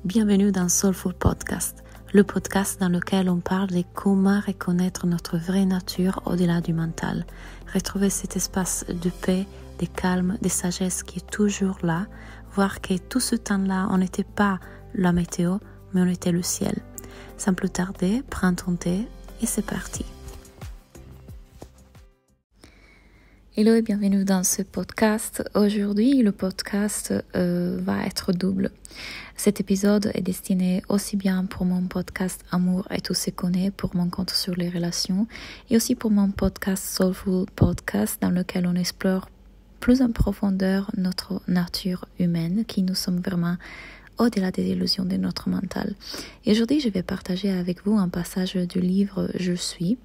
Bienvenue dans Soulful Podcast, le podcast dans lequel on parle de comment reconnaître notre vraie nature au-delà du mental. Retrouver cet espace de paix, de calme, de sagesse qui est toujours là, voir que tout ce temps-là, on n'était pas la météo, mais on était le ciel. Sans plus tarder, prends ton thé et c'est parti. Hello et bienvenue dans ce podcast. Aujourd'hui, le podcast va être double. Cet épisode est destiné aussi bien pour mon podcast Amour et tout se connaît, pour mon compte sur les relations, et aussi pour mon podcast Soulful Podcast, dans lequel on explore plus en profondeur notre nature humaine, qui nous sommes vraiment au-delà des illusions de notre mental. Et aujourd'hui, je vais partager avec vous un passage du livre Je suis.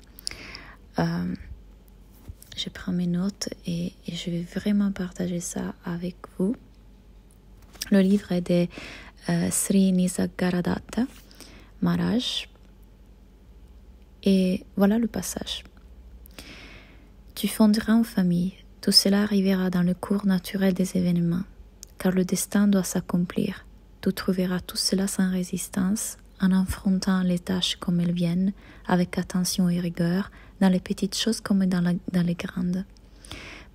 Je prends mes notes et je vais vraiment partager ça avec vous. Le livre est de Sri Nisargadatta Maharaj. Et voilà le passage. Tu fonderas en famille. Tout cela arrivera dans le cours naturel des événements, car le destin doit s'accomplir. Tu trouveras tout cela sans résistance, en affrontant les tâches comme elles viennent, avec attention et rigueur, dans les petites choses comme dans les grandes.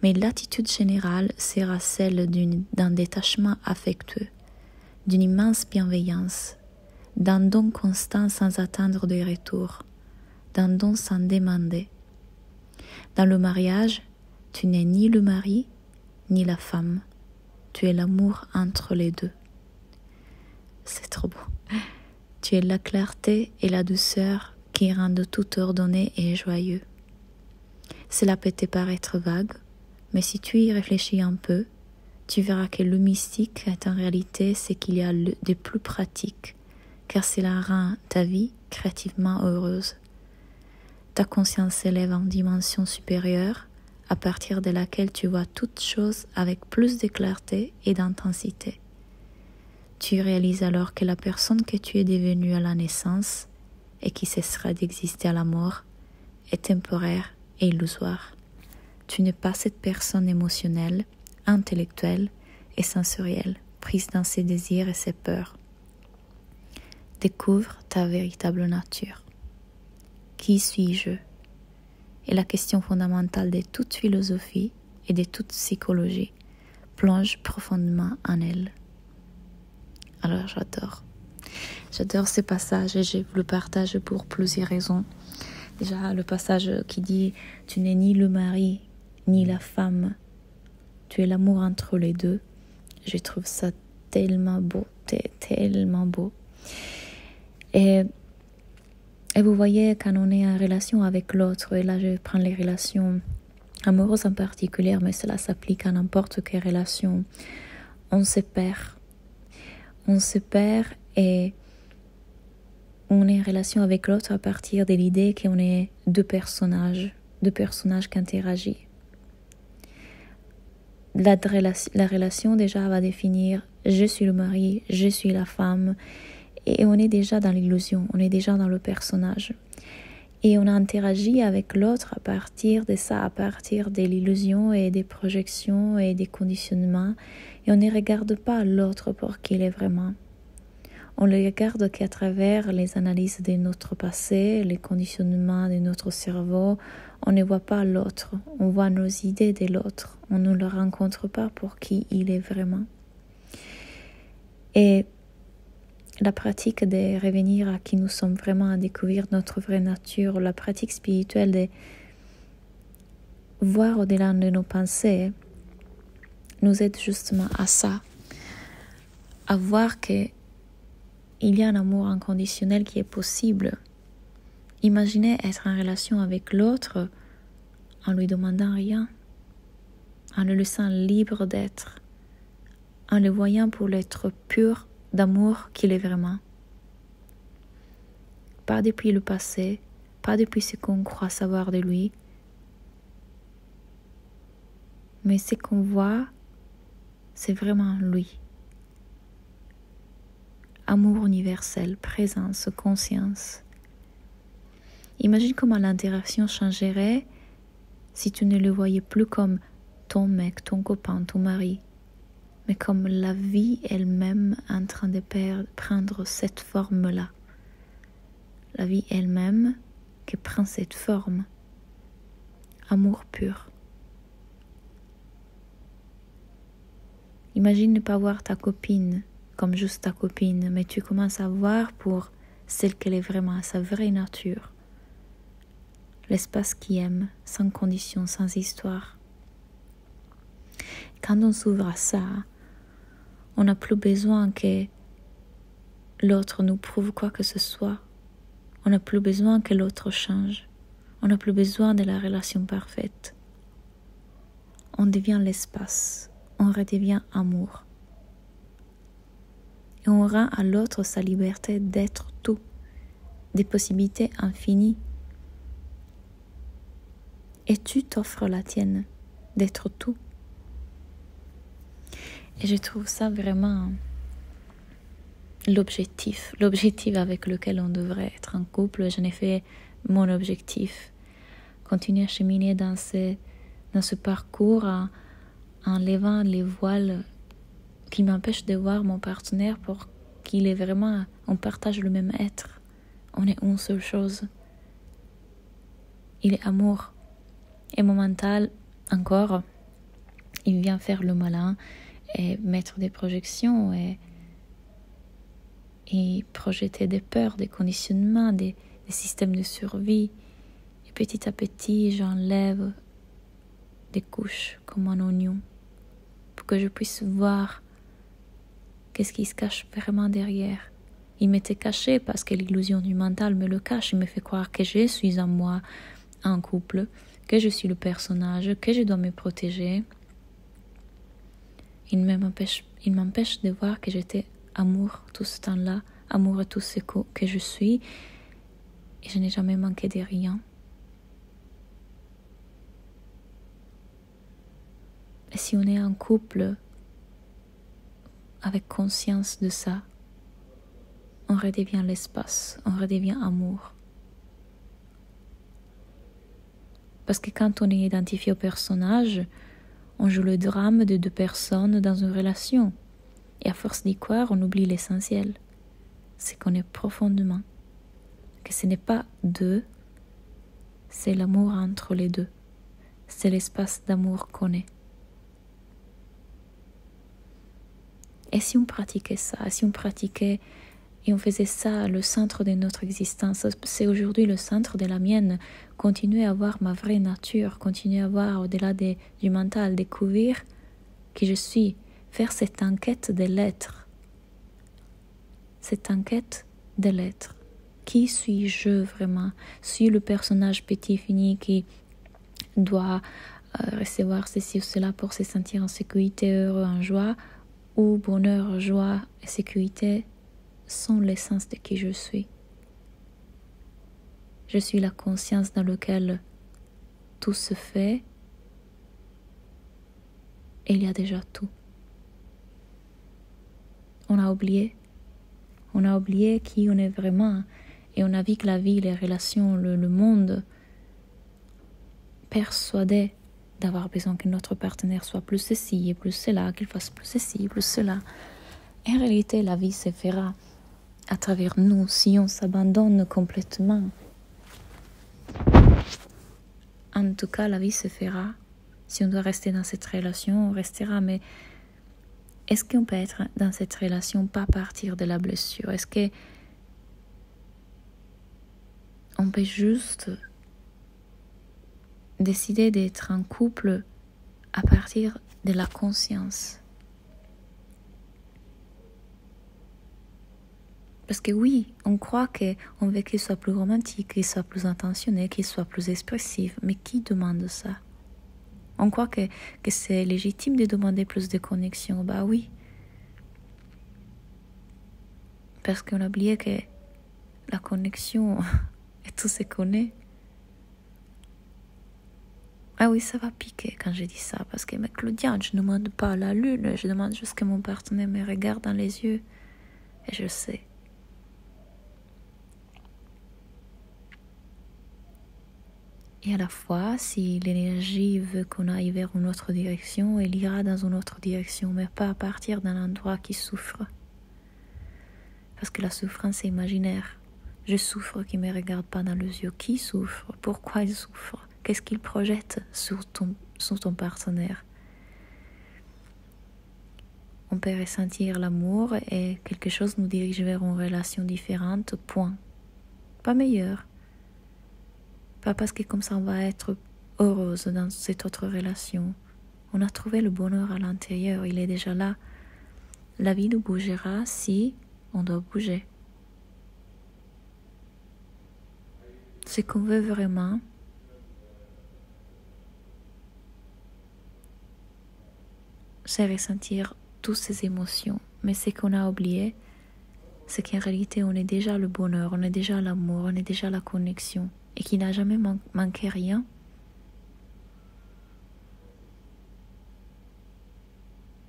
Mais l'attitude générale sera celle d'un détachement affectueux, d'une immense bienveillance, d'un don constant sans attendre de retour, d'un don sans demander. Dans le mariage, tu n'es ni le mari, ni la femme. Tu es l'amour entre les deux. C'est trop beau. Tu es la clarté et la douceur qui rendent tout ordonné et joyeux. Cela peut te paraître vague, mais si tu y réfléchis un peu, tu verras que le mystique est en réalité ce qu'il y a de plus pratique, car cela rend ta vie créativement heureuse. Ta conscience s'élève en dimension supérieure, à partir de laquelle tu vois toutes choses avec plus de clarté et d'intensité. Tu réalises alors que la personne que tu es devenue à la naissance et qui cessera d'exister à la mort est temporaire et illusoire. Tu n'es pas cette personne émotionnelle, intellectuelle et sensorielle, prise dans ses désirs et ses peurs. Découvre ta véritable nature. Qui suis-je? Et la question fondamentale de toute philosophie et de toute psychologie plonge profondément en elle. Alors j'adore ce passage et je le partage pour plusieurs raisons. Déjà le passage qui dit « Tu n'es ni le mari ni la femme, tu es l'amour entre les deux ». Je trouve ça tellement beau, tellement beau. Et vous voyez, quand on est en relation avec l'autre, et là je prends les relations amoureuses en particulier, mais cela s'applique à n'importe quelle relation, on se perd. On se perd et on est en relation avec l'autre à partir de l'idée qu'on est deux personnages qui interagissent. La relation déjà va définir je suis le mari, je suis la femme, et on est déjà dans l'illusion, on est déjà dans le personnage. Et on interagit avec l'autre à partir de ça, à partir de l'illusion et des projections et des conditionnements. Et on ne regarde pas l'autre pour qui il est vraiment. On le regarde qu'à travers les analyses de notre passé, les conditionnements de notre cerveau. On ne voit pas l'autre, on voit nos idées de l'autre. On ne le rencontre pas pour qui il est vraiment. Et la pratique de revenir à qui nous sommes vraiment, à découvrir notre vraie nature, la pratique spirituelle de voir au-delà de nos pensées, nous aide justement à ça, à voir qu'il y a un amour inconditionnel qui est possible. Imaginez être en relation avec l'autre en lui demandant rien, en le laissant libre d'être, en le voyant pour l'être pur d'amour qu'il est vraiment. Pas depuis le passé, pas depuis ce qu'on croit savoir de lui, mais ce qu'on voit, c'est vraiment lui. Amour universel, présence, conscience. Imagine comment l'interaction changerait si tu ne le voyais plus comme ton mec, ton copain, ton mari, mais comme la vie elle-même en train de prendre cette forme-là. La vie elle-même qui prend cette forme. Amour pur. Imagine ne pas voir ta copine comme juste ta copine, mais tu commences à voir pour celle qu'elle est vraiment, sa vraie nature. L'espace qui aime, sans condition, sans histoire. Quand on s'ouvre à ça, on n'a plus besoin que l'autre nous prouve quoi que ce soit. On n'a plus besoin que l'autre change. On n'a plus besoin de la relation parfaite. On devient l'espace. On redevient amour. Et on rend à l'autre sa liberté d'être tout, des possibilités infinies. Et tu t'offres la tienne, d'être tout. Et je trouve ça vraiment l'objectif avec lequel on devrait être en couple. J'en ai fait mon objectif. Continuer à cheminer dans ce parcours en levant les voiles qui m'empêchent de voir mon partenaire pour qu'il est vraiment, on partage le même être. On est une seule chose. Il est amour. Et mon mental, encore, il vient faire le malin et mettre des projections et projeter des peurs, des conditionnements, des systèmes de survie. Et petit à petit, j'enlève des couches comme un oignon pour que je puisse voir qu'est-ce qui se cache vraiment derrière. Il m'était caché parce que l'illusion du mental me le cache. Il me fait croire que je suis en moi, en couple, que je suis le personnage, que je dois me protéger. Il m'empêche de voir que j'étais amour tout ce temps-là, amour à tout ce que je suis. Et je n'ai jamais manqué de rien. Et si on est en couple avec conscience de ça, on redevient l'espace, on redevient amour. Parce que quand on est identifié au personnage, on joue le drame de deux personnes dans une relation. Et à force d'y croire, on oublie l'essentiel. C'est qu'on est profondément. Que ce n'est pas deux, c'est l'amour entre les deux. C'est l'espace d'amour qu'on est. Et si on pratiquait ça, si on pratiquait et on faisait ça le centre de notre existence, c'est aujourd'hui le centre de la mienne, continuer à voir ma vraie nature, continuer à voir au-delà du mental, découvrir qui je suis, faire cette enquête de l'être. Cette enquête de l'être. Qui suis-je vraiment? Suis le personnage petit fini qui doit recevoir ceci ou cela pour se sentir en sécurité, heureux, en joie, où bonheur, joie et sécurité sont l'essence de qui je suis. Je suis la conscience dans laquelle tout se fait et il y a déjà tout. On a oublié qui on est vraiment et on a vu que la vie, les relations, le monde persuadé d'avoir besoin que notre partenaire soit plus ceci et plus cela, qu'il fasse plus ceci, plus cela. En réalité, la vie se fera à travers nous si on s'abandonne complètement. En tout cas, la vie se fera. Si on doit rester dans cette relation, on restera. Mais est-ce qu'on peut être dans cette relation pas partir de la blessure? Est-ce que on peut juste décider d'être en couple à partir de la conscience? Parce que oui, on croit qu'on veut qu'il soit plus romantique, qu'il soit plus intentionné, qu'il soit plus expressif. Mais qui demande ça? On croit que c'est légitime de demander plus de connexion. Bah oui. Parce qu'on a oublié que la connexion est tout ce qu'on est. Ah oui, ça va piquer quand je dis ça. Parce que, mais Claudia, je ne demande pas la lune. Je demande juste que mon partenaire me regarde dans les yeux. Et je sais. Et à la fois, si l'énergie veut qu'on aille vers une autre direction, elle ira dans une autre direction, mais pas à partir d'un endroit qui souffre. Parce que la souffrance est imaginaire. Je souffre qui ne me regarde pas dans les yeux. Qui souffre? Pourquoi il souffre? Qu'est-ce qu'il projette sur ton partenaire? On peut ressentir l'amour et quelque chose nous dirige vers une relation différente, point. Pas meilleure. Pas parce que comme ça on va être heureuse dans cette autre relation. On a trouvé le bonheur à l'intérieur, il est déjà là. La vie nous bougera si on doit bouger. Ce qu'on veut vraiment, c'est ressentir toutes ces émotions. Mais ce qu'on a oublié, c'est qu'en réalité on est déjà le bonheur, on est déjà l'amour, on est déjà la connexion. Et qui n'a jamais manqué rien.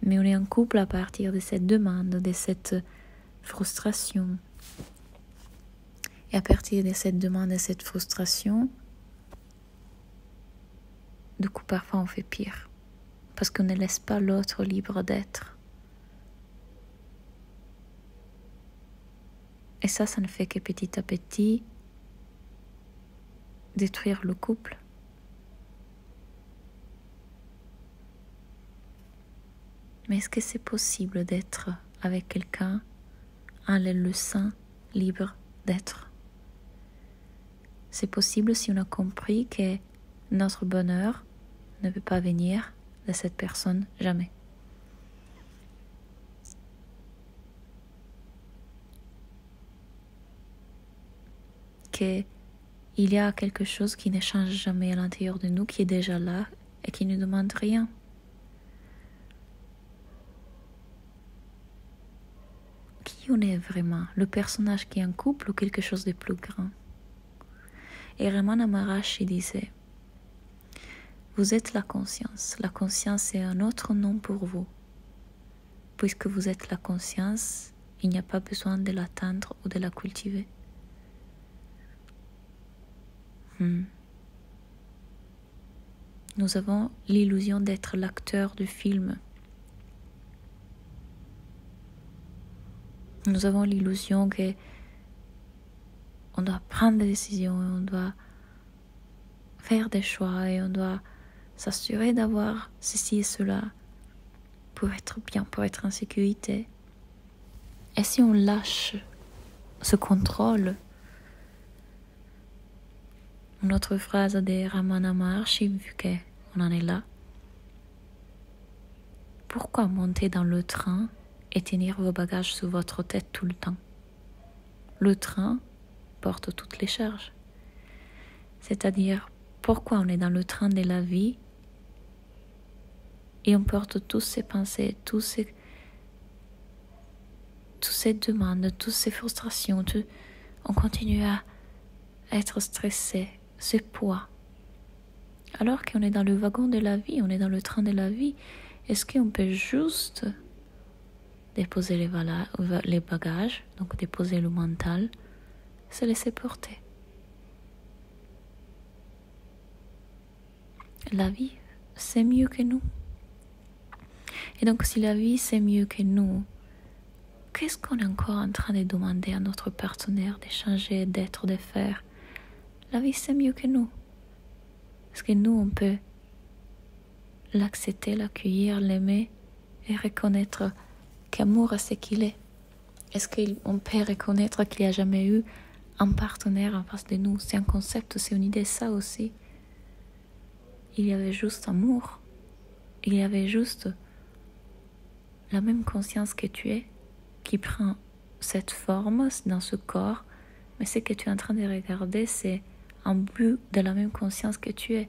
Mais on est en couple à partir de cette demande, de cette frustration. Et à partir de cette demande et cette frustration, du coup parfois on fait pire. Parce qu'on ne laisse pas l'autre libre d'être. Et ça ne fait que petit à petit détruire le couple. Mais est-ce que c'est possible d'être avec quelqu'un en le laissant libre d'être? C'est possible si on a compris que notre bonheur ne peut pas venir de cette personne jamais. Qu'il y a quelque chose qui ne change jamais à l'intérieur de nous, qui est déjà là et qui ne demande rien. Qui on est vraiment? Le personnage qui est en couple ou quelque chose de plus grand? Et Ramana Maharshi disait: vous êtes la conscience. La conscience est un autre nom pour vous. Puisque vous êtes la conscience, il n'y a pas besoin de l'atteindre ou de la cultiver. Nous avons l'illusion d'être l'acteur du film. Nous avons l'illusion que on doit prendre des décisions, et on doit faire des choix et on doit s'assurer d'avoir ceci et cela pour être bien, pour être en sécurité. Et si on lâche ce contrôle, une autre phrase de Ramana Maharshi, vu qu'on en est là: pourquoi monter dans le train et tenir vos bagages sur votre tête tout le temps? Le train porte toutes les charges. C'est-à-dire, pourquoi on est dans le train de la vie et on porte toutes ces pensées, toutes ces demandes, toutes ces frustrations, on continue à être stressé, ce poids. Alors qu'on est dans le wagon de la vie, on est dans le train de la vie, est-ce qu'on peut juste déposer les bagages, donc déposer le mental, se laisser porter? La vie, c'est mieux que nous. Et donc si la vie, c'est mieux que nous, qu'est-ce qu'on est encore en train de demander à notre partenaire de changer, d'être, de faire? La vie, c'est mieux que nous. Est-ce que nous, on peut l'accepter, l'accueillir, l'aimer et reconnaître qu'amour est ce qu'il est? Est-ce qu'on peut reconnaître qu'il n'y a jamais eu un partenaire en face de nous? C'est un concept, c'est une idée, ça aussi. Il y avait juste amour. Il y avait juste la même conscience que tu es, qui prend cette forme dans ce corps, mais ce que tu es en train de regarder, c'est un bout de la même conscience que tu es.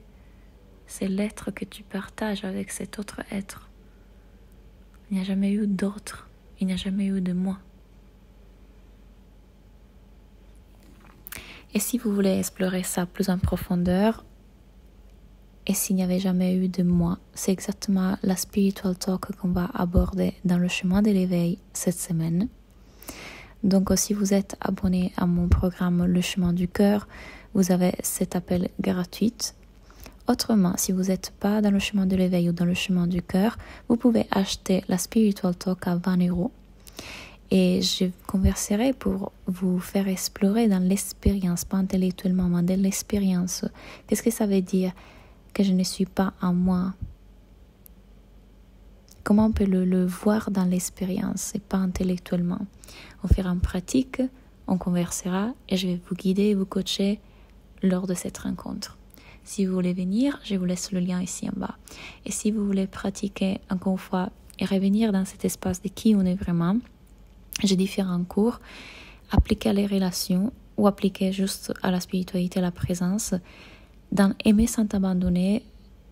C'est l'être que tu partages avec cet autre être. Il n'y a jamais eu d'autre, il n'y a jamais eu de moi. Et si vous voulez explorer ça plus en profondeur, et s'il n'y avait jamais eu de moi, c'est exactement la spiritual talk qu'on va aborder dans le chemin de l'éveil cette semaine. Donc si vous êtes abonné à mon programme Le Chemin du Cœur, vous avez cet appel gratuit. Autrement, si vous n'êtes pas dans le chemin de l'éveil ou dans le chemin du cœur, vous pouvez acheter la Spiritual Talk à 20 € et je converserai pour vous faire explorer dans l'expérience, pas intellectuellement, mais dans l'expérience. Qu'est-ce que ça veut dire que je ne suis pas en moi? Comment on peut le voir dans l'expérience et pas intellectuellement? On fera une pratique, on conversera et je vais vous guider et vous coacher lors de cette rencontre. Si vous voulez venir, je vous laisse le lien ici en bas. Et si vous voulez pratiquer encore une fois et revenir dans cet espace de qui on est vraiment, j'ai différents cours appliqués à les relations ou appliqués juste à la spiritualité, à la présence. Dans Aimer sans abandonner,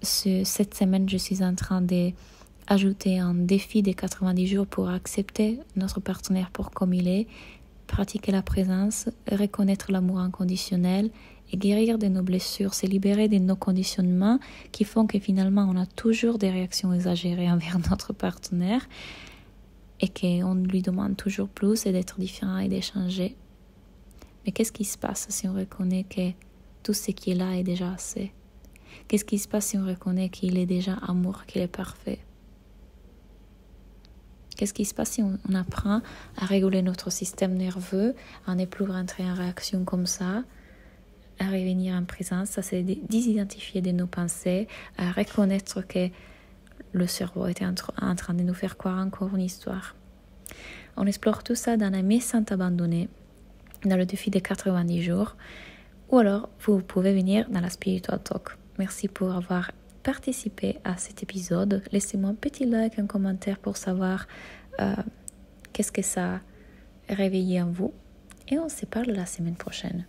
cette semaine, je suis en train d'ajouter un défi de 90 jours pour accepter notre partenaire pour comme il est, pratiquer la présence, reconnaître l'amour inconditionnel et guérir de nos blessures, se libérer de nos conditionnements qui font que finalement on a toujours des réactions exagérées envers notre partenaire et qu'on lui demande toujours plus et d'être différent et d'échanger. Mais qu'est-ce qui se passe si on reconnaît que tout ce qui est là est déjà assez? Qu'est-ce qui se passe si on reconnaît qu'il est déjà amour, qu'il est parfait? Qu'est-ce qui se passe si on apprend à réguler notre système nerveux, à ne plus rentrer en réaction comme ça, à revenir en présence, à se désidentifier de nos pensées, à reconnaître que le cerveau était en train de nous faire croire encore une histoire. On explore tout ça dans Aimer sans abandonner, dans le défi des 90 jours, ou alors vous pouvez venir dans la Spiritual Talk. Merci pour avoir participé à cet épisode. Laissez-moi un petit like, un commentaire pour savoir qu'est-ce que ça a réveillé en vous. Et on se parle la semaine prochaine.